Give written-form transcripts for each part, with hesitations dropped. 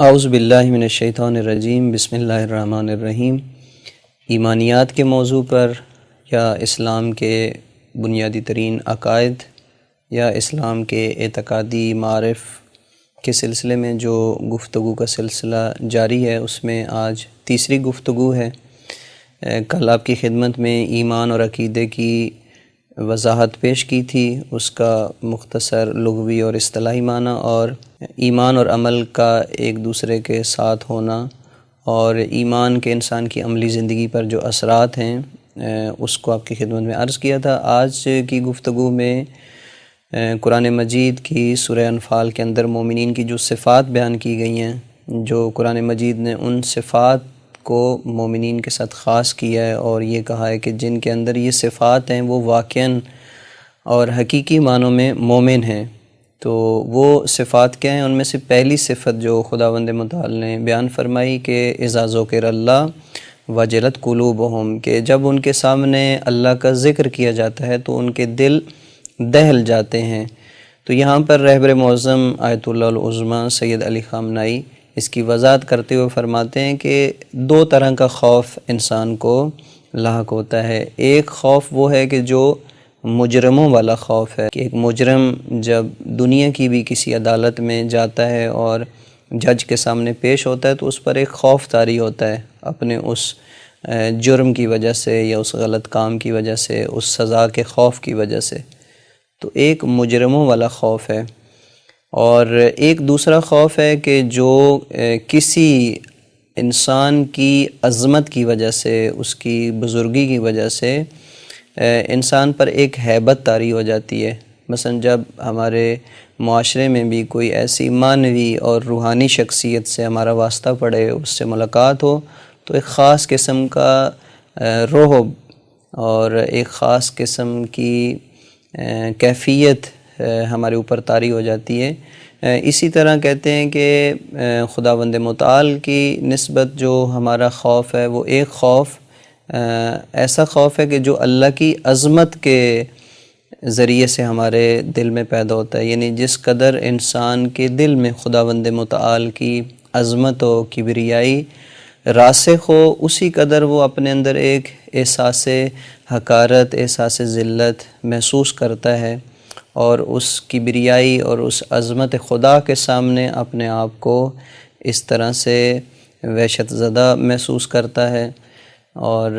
اعوذ باللہ من الشیطان الرجیم، بسم اللہ الرحمن الرحیم۔ ایمانیات کے موضوع پر یا اسلام کے بنیادی ترین عقائد یا اسلام کے اعتقادی معارف کے سلسلے میں جو گفتگو کا سلسلہ جاری ہے، اس میں آج تیسری گفتگو ہے۔ کل آپ کی خدمت میں ایمان اور عقیدے کی وضاحت پیش کی تھی، اس کا مختصر لغوی اور اصطلاحی معنی، اور ایمان اور عمل کا ایک دوسرے کے ساتھ ہونا اور ایمان کے انسان کی عملی زندگی پر جو اثرات ہیں اس کو آپ کی خدمت میں عرض کیا تھا۔ آج کی گفتگو میں قرآن مجید کی سورہ انفال کے اندر مومنین کی جو صفات بیان کی گئی ہیں، جو قرآن مجید نے ان صفات کو مومنین کے ساتھ خاص کیا ہے اور یہ کہا ہے کہ جن کے اندر یہ صفات ہیں وہ واقعاً اور حقیقی معنوں میں مومن ہیں۔ تو وہ صفات کیا ہیں؟ ان میں سے پہلی صفت جو خداوند متعال نے بیان فرمائی کہ اذا ذکر اللہ وجلت قلوبہم، کہ جب ان کے سامنے اللہ کا ذکر کیا جاتا ہے تو ان کے دل دہل جاتے ہیں۔ تو یہاں پر رہبر معظم آیت اللہ العظمیٰ سید علی خامنائی اس کی وضاحت کرتے ہوئے فرماتے ہیں کہ دو طرح کا خوف انسان کو لاحق ہوتا ہے۔ ایک خوف وہ ہے کہ جو مجرموں والا خوف ہے، کہ ایک مجرم جب دنیا کی بھی کسی عدالت میں جاتا ہے اور جج کے سامنے پیش ہوتا ہے تو اس پر ایک خوف طاری ہوتا ہے اپنے اس جرم کی وجہ سے یا اس غلط کام کی وجہ سے، اس سزا کے خوف کی وجہ سے۔ تو ایک مجرموں والا خوف ہے، اور ایک دوسرا خوف ہے کہ جو کسی انسان کی عظمت کی وجہ سے، اس کی بزرگی کی وجہ سے انسان پر ایک ہیبت طاری ہو جاتی ہے۔ مثلا جب ہمارے معاشرے میں بھی کوئی ایسی معنوی اور روحانی شخصیت سے ہمارا واسطہ پڑے، اس سے ملاقات ہو، تو ایک خاص قسم کا رعب اور ایک خاص قسم کی کیفیت ہمارے اوپر طاری ہو جاتی ہے۔ اسی طرح کہتے ہیں کہ خداوند متعال کی نسبت جو ہمارا خوف ہے وہ ایک خوف ایسا خوف ہے کہ جو اللہ کی عظمت کے ذریعے سے ہمارے دل میں پیدا ہوتا ہے، یعنی جس قدر انسان کے دل میں خداوند متعال کی عظمت و کبریائی راسخ ہو، اسی قدر وہ اپنے اندر ایک احساس حقارت، احساس ذلت محسوس کرتا ہے، اور اس کبریائی اور اس عظمت خدا کے سامنے اپنے آپ کو اس طرح سے وحشت زدہ محسوس کرتا ہے۔ اور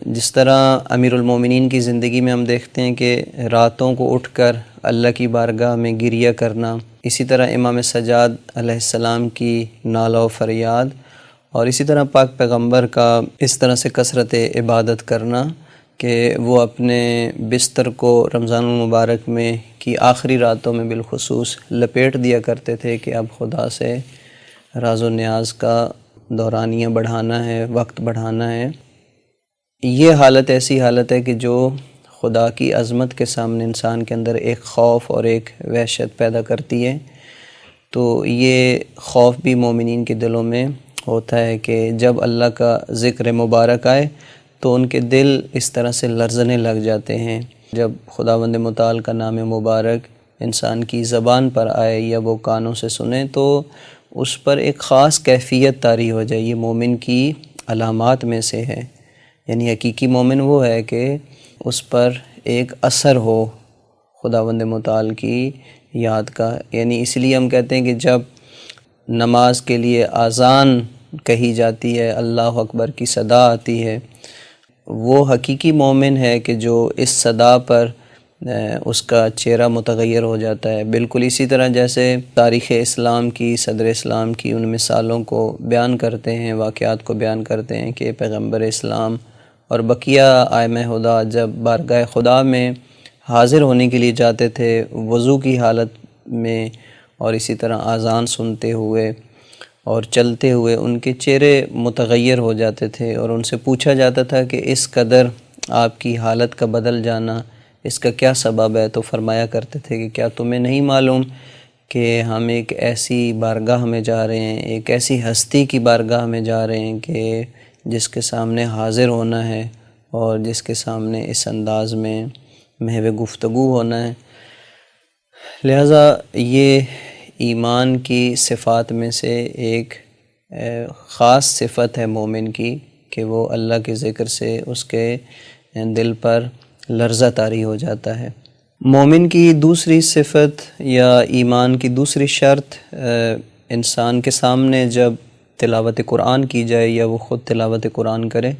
جس طرح امیر المومنین کی زندگی میں ہم دیکھتے ہیں کہ راتوں کو اٹھ کر اللہ کی بارگاہ میں گریہ کرنا، اسی طرح امام سجاد علیہ السلام کی نالہ و فریاد، اور اسی طرح پاک پیغمبر کا اس طرح سے کثرت عبادت کرنا کہ وہ اپنے بستر کو رمضان المبارک میں کی آخری راتوں میں بالخصوص لپیٹ دیا کرتے تھے کہ اب خدا سے راز و نیاز کا دورانیہ بڑھانا ہے، وقت بڑھانا ہے۔ یہ حالت ایسی حالت ہے کہ جو خدا کی عظمت کے سامنے انسان کے اندر ایک خوف اور ایک وحشت پیدا کرتی ہے۔ تو یہ خوف بھی مومنین کے دلوں میں ہوتا ہے کہ جب اللہ کا ذکر مبارک آئے تو ان کے دل اس طرح سے لرزنے لگ جاتے ہیں۔ جب خداوند متعال کا نام مبارک انسان کی زبان پر آئے یا وہ کانوں سے سنے تو اس پر ایک خاص کیفیت طاری ہو جائے۔ یہ مومن کی علامات میں سے ہے، یعنی حقیقی مومن وہ ہے کہ اس پر ایک اثر ہو خداوند متعال کی یاد کا۔ یعنی اس لیے ہم کہتے ہیں کہ جب نماز کے لیے اذان کہی جاتی ہے، اللہ اکبر کی صدا آتی ہے، وہ حقیقی مومن ہے کہ جو اس صدا پر اس کا چہرہ متغیر ہو جاتا ہے۔ بالکل اسی طرح جیسے تاریخ اسلام کی، صدر اسلام کی ان مثالوں کو بیان کرتے ہیں، واقعات کو بیان کرتے ہیں کہ پیغمبر اسلام اور بقیہ ائمہ ہدیٰ جب بارگاہ خدا میں حاضر ہونے کے لیے جاتے تھے وضو کی حالت میں، اور اسی طرح اذان سنتے ہوئے اور چلتے ہوئے ان کے چہرے متغیر ہو جاتے تھے، اور ان سے پوچھا جاتا تھا کہ اس قدر آپ کی حالت کا بدل جانا، اس کا کیا سبب ہے؟ تو فرمایا کرتے تھے کہ کیا تمہیں نہیں معلوم کہ ہم ایک ایسی بارگاہ میں جا رہے ہیں، ایک ایسی ہستی کی بارگاہ میں جا رہے ہیں کہ جس کے سامنے حاضر ہونا ہے اور جس کے سامنے اس انداز میں محو گفتگو ہونا ہے۔ لہٰذا یہ ایمان کی صفات میں سے ایک خاص صفت ہے مومن کی کہ وہ اللہ کے ذکر سے اس کے دل پر لرزہ طاری ہو جاتا ہے۔ مومن کی دوسری صفت یا ایمان کی دوسری شرط، انسان کے سامنے جب تلاوت قرآن کی جائے یا وہ خود تلاوت قرآن کرے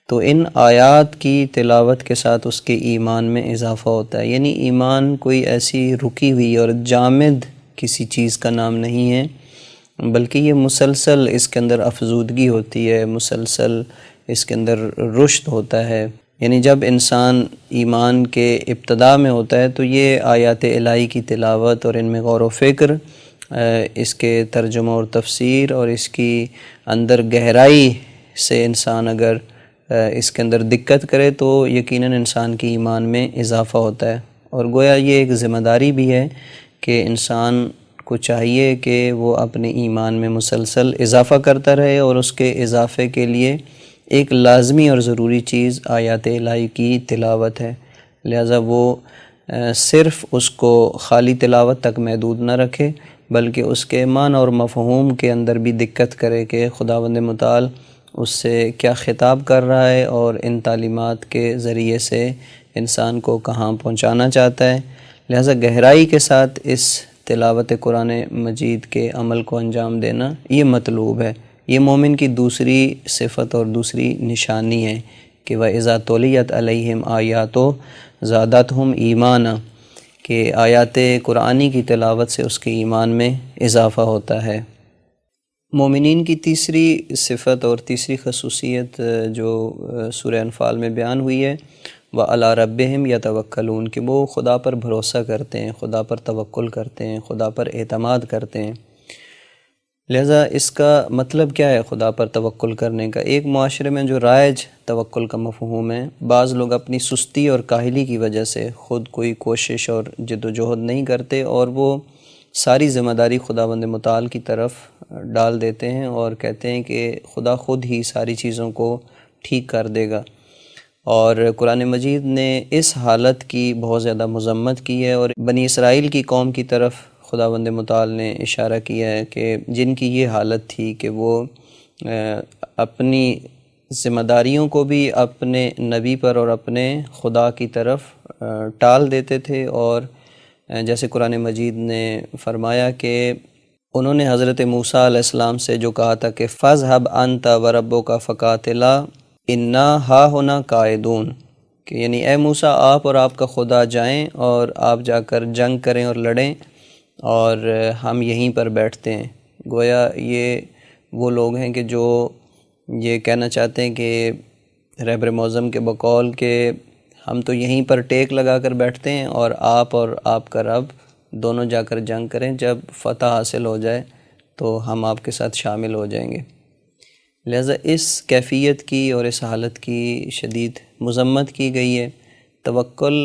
تو ان آیات کی تلاوت کے ساتھ اس کے ایمان میں اضافہ ہوتا ہے۔ یعنی ایمان کوئی ایسی رکی ہوئی اور جامد کسی چیز کا نام نہیں ہے، بلکہ یہ مسلسل اس کے اندر افزودگی ہوتی ہے، مسلسل اس کے اندر رشد ہوتا ہے۔ یعنی جب انسان ایمان کے ابتدا میں ہوتا ہے تو یہ آیات الہی کی تلاوت اور ان میں غور و فکر، اس کے ترجمہ اور تفسیر اور اس کی اندر گہرائی سے انسان اگر اس کے اندر دقت کرے تو یقیناً انسان کی ایمان میں اضافہ ہوتا ہے۔ اور گویا یہ ایک ذمہ داری بھی ہے کہ انسان کو چاہیے کہ وہ اپنے ایمان میں مسلسل اضافہ کرتا رہے، اور اس کے اضافے کے لیے ایک لازمی اور ضروری چیز آیات الہی کی تلاوت ہے۔ لہذا وہ صرف اس کو خالی تلاوت تک محدود نہ رکھے، بلکہ اس کے معنی اور مفہوم کے اندر بھی دقت کرے کہ خداوند متعال اس سے کیا خطاب کر رہا ہے اور ان تعلیمات کے ذریعے سے انسان کو کہاں پہنچانا چاہتا ہے۔ لہذا گہرائی کے ساتھ اس تلاوت قرآن مجید کے عمل کو انجام دینا یہ مطلوب ہے۔ یہ مومن کی دوسری صفت اور دوسری نشانی ہے کہ وَإِذَا تُلِيَتْ عَلَيْهِمْ آیاتُ زَادَتْهُمْ ایمانا، کہ آیات قرآنی کی تلاوت سے اس کے ایمان میں اضافہ ہوتا ہے۔ مومنین کی تیسری صفت اور تیسری خصوصیت جو سورہ انفال میں بیان ہوئی ہے، وَعَلَىٰ رَبِّهِمْ يَتَوَكَّلُونَ، کہ وہ خدا پر بھروسہ کرتے ہیں، خدا پر توکل کرتے ہیں، خدا پر اعتماد کرتے ہیں۔ لہذا اس کا مطلب کیا ہے خدا پر توکل کرنے کا؟ ایک معاشرے میں جو رائج توکل کا مفہوم ہے، بعض لوگ اپنی سستی اور کاہلی کی وجہ سے خود کوئی کوشش اور جد و جہد نہیں کرتے، اور وہ ساری ذمہ داری خداوند متعال کی طرف ڈال دیتے ہیں اور کہتے ہیں کہ خدا خود ہی ساری چیزوں کو ٹھیک کر دے گا۔ اور قرآن مجید نے اس حالت کی بہت زیادہ مذمت کی ہے، اور بنی اسرائیل کی قوم کی طرف خداوند متعال نے اشارہ کیا ہے کہ جن کی یہ حالت تھی کہ وہ اپنی ذمہ داریوں کو بھی اپنے نبی پر اور اپنے خدا کی طرف ٹال دیتے تھے، اور جیسے قرآن مجید نے فرمایا کہ انہوں نے حضرت موسیٰ علیہ السلام سے جو کہا تھا کہ فَاذْهَبْ أَنْتَ وَرَبُّكَ فَقَاتِلَا إِنَّا هَاهُنَا قَاعِدُونَ، کہ یعنی اے موسیٰ آپ اور آپ کا خدا جائیں اور آپ جا کر جنگ کریں اور لڑیں، اور ہم یہیں پر بیٹھتے ہیں۔ گویا یہ وہ لوگ ہیں کہ جو یہ کہنا چاہتے ہیں کہ رہبر معظم کے بقول کہ ہم تو یہیں پر ٹیک لگا کر بیٹھتے ہیں اور آپ کا رب دونوں جا کر جنگ کریں، جب فتح حاصل ہو جائے تو ہم آپ کے ساتھ شامل ہو جائیں گے۔ لہذا اس کیفیت کی اور اس حالت کی شدید مذمت کی گئی ہے۔ توکل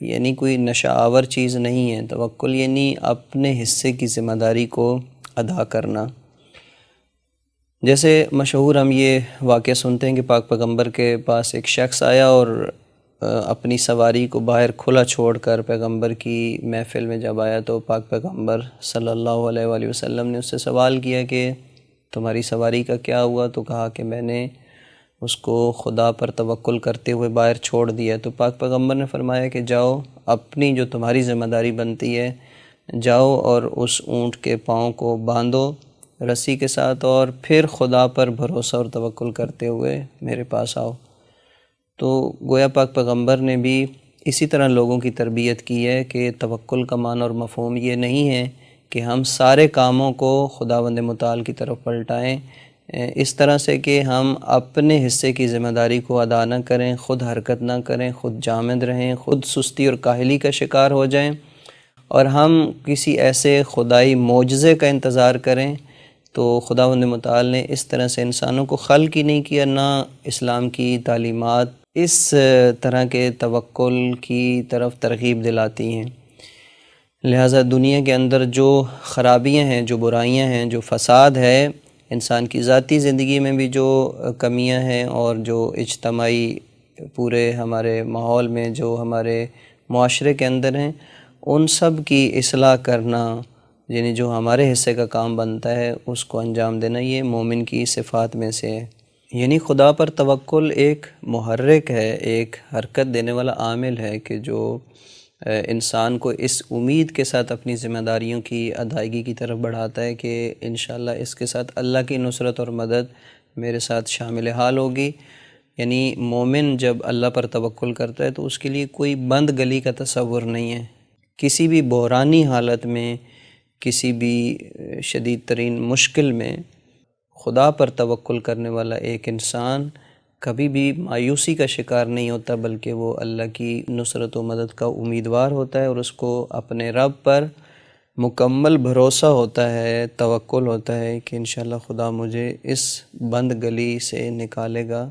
یعنی کوئی نشہ آور چیز نہیں ہے، توکل یعنی اپنے حصے کی ذمہ داری کو ادا کرنا۔ جیسے مشہور ہم یہ واقعہ سنتے ہیں کہ پاک پیغمبر کے پاس ایک شخص آیا اور اپنی سواری کو باہر کھلا چھوڑ کر پیغمبر کی محفل میں جب آیا تو پاک پیغمبر صلی اللہ علیہ وآلہ وسلم نے اس سے سوال کیا کہ تمہاری سواری کا کیا ہوا؟ تو کہا کہ میں نے اس کو خدا پر توکل کرتے ہوئے باہر چھوڑ دیا۔ تو پاک پیغمبر نے فرمایا کہ جاؤ، اپنی جو تمہاری ذمہ داری بنتی ہے جاؤ اور اس اونٹ کے پاؤں کو باندھو رسی کے ساتھ، اور پھر خدا پر بھروسہ اور توکل کرتے ہوئے میرے پاس آؤ۔ تو گویا پاک پیغمبر نے بھی اسی طرح لوگوں کی تربیت کی ہے کہ توکل کا معنی اور مفہوم یہ نہیں ہے کہ ہم سارے کاموں کو خداوند متعال کی طرف پلٹائیں اس طرح سے کہ ہم اپنے حصے کی ذمہ داری کو ادا نہ کریں، خود حرکت نہ کریں، خود جامد رہیں، خود سستی اور کاہلی کا شکار ہو جائیں، اور ہم کسی ایسے خدائی معجزے کا انتظار کریں۔ تو خداوند متعال نے اس طرح سے انسانوں کو خلق ہی نہیں کیا، نہ اسلام کی تعلیمات اس طرح کے توکل کی طرف ترغیب دلاتی ہیں۔ لہٰذا دنیا کے اندر جو خرابیاں ہیں، جو برائیاں ہیں، جو فساد ہے، انسان کی ذاتی زندگی میں بھی جو کمیاں ہیں، اور جو اجتماعی پورے ہمارے ماحول میں جو ہمارے معاشرے کے اندر ہیں، ان سب کی اصلاح کرنا یعنی جو ہمارے حصے کا کام بنتا ہے اس کو انجام دینا، یہ مومن کی صفات میں سے ہے۔ یعنی خدا پر توکل ایک محرک ہے، ایک حرکت دینے والا عامل ہے کہ جو انسان کو اس امید کے ساتھ اپنی ذمہ داریوں کی ادائیگی کی طرف بڑھاتا ہے کہ انشاءاللہ اس کے ساتھ اللہ کی نصرت اور مدد میرے ساتھ شامل حال ہوگی۔ یعنی مومن جب اللہ پر توکل کرتا ہے تو اس کے لیے کوئی بند گلی کا تصور نہیں ہے۔ کسی بھی بحرانی حالت میں، کسی بھی شدید ترین مشکل میں خدا پر توکل کرنے والا ایک انسان کبھی بھی مایوسی کا شکار نہیں ہوتا، بلکہ وہ اللہ کی نصرت و مدد کا امیدوار ہوتا ہے، اور اس کو اپنے رب پر مکمل بھروسہ ہوتا ہے، توکل ہوتا ہے کہ انشاءاللہ خدا مجھے اس بند گلی سے نکالے گا